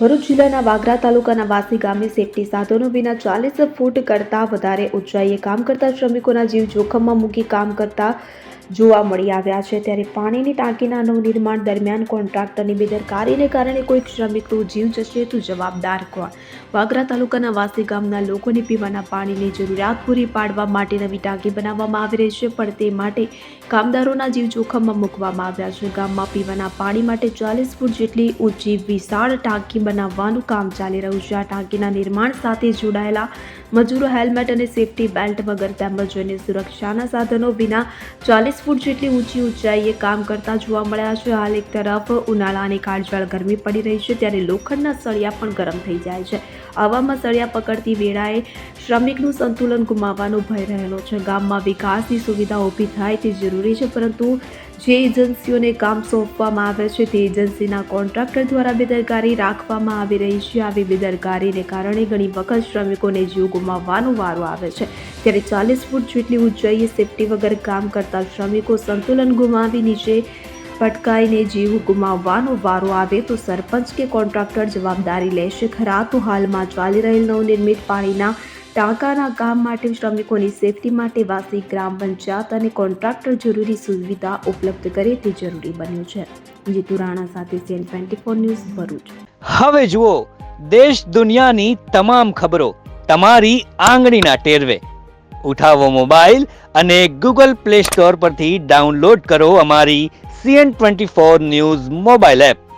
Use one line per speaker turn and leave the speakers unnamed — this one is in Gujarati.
ભરૂચ જિલ્લાના વાગરા તાલુકાના વાસી ગામે સેફટી સાધનો વિના 40 ફૂટ કરતાં વધારે ઊંચાઈએ કામ કરતા શ્રમિકોના જીવ જોખમમાં મૂકી કામ કરતા જોવા મળી આવ્યા છે। ત્યારે પાણીની ટાંકીના નવનિર્માણ દરમિયાન કોન્ટ્રાક્ટરની બેદરકારીને કારણે કોઈ શ્રમિકનો જીવ જશે તો જવાબદાર કોણ? વાગરા તાલુકાના વાસી ગામના લોકોને પીવાના પાણીની જરૂરિયાત પૂરી પાડવા માટે નવી ટાંકી બનાવવામાં આવી રહી છે, પણ તે માટે કામદારોના જીવ જોખમમાં મૂકવામાં આવ્યા છે। ગામમાં પીવાના પાણી માટે 40 ફૂટ જેટલી ઊંચી વિશાળ ટાંકી બનાવવાનું કામ ચાલી રહ્યું છે। આ ટાંકીના નિર્માણ સાથે જોડાયેલા મજૂરો હેલ્મેટ અને સેફટી બેલ્ટ વગર તેમજ અન્ય સુરક્ષાના સાધનો વિના 40 ફૂટ જેટલી ઊંચાઈએ કામ કરતા જોવા મળ્યા છે। હાલ એક તરફ ઉનાળાની કાળઝાળ ગરમી પડી રહી છે, ત્યારે લોખંડના સળિયા પણ ગરમ થઈ જાય છે। આવામાં સળિયા પકડતી વેળાએ શ્રમિકનું સંતુલન ગુમાવવાનો ભય રહેલો છે। ગામમાં વિકાસની સુવિધા ઊભી થાય તે જરૂરી છે, પરંતુ જે એજન્સીઓને કામ સોંપવામાં આવે છે તે એજન્સીના કોન્ટ્રાક્ટર દ્વારા બેદરકારી રાખવામાં આવી રહી છે। આવી બેદરકારીને કારણે ઘણી વખત શ્રમિકોને જીવ ગુમાવવાનો વારો આવે છે। ત્યારે 40 ફૂટ જેટલી ઊંચાઈએ સેફટી વગર કામ કરતા શ્રમિકો સંતુલન ગુમાવી નીચે પટકાઈને જીવ ગુમાવવાનો વારો આવે તો સરપંચ કે કોન્ટ્રાક્ટર જવાબદારી લેશે ખરા? તો હાલમાં ચાલી રહેલ નવનિર્મિત પાણીના ટાંકાના કામ માટે શ્રમિકોની સેફટી માટે વાસી ગ્રામ પંચાયત અને કોન્ટ્રાક્ટર જરૂરી સુવિધા ઉપલબ્ધ કરે તે જરૂરી બન્યું છે। જીતુ રાણા સાથે CN24 ન્યૂઝ ભરૂચ।
હવે જુઓ દેશ દુનિયાની તમામ ખબરો તમારી આંગળીના ટેરવે। ઉઠાવો મોબાઈલ અને Google Play Store પરથી ડાઉનલોડ કરો અમારી CN24 ન્યૂઝ મોબાઈલ એપ।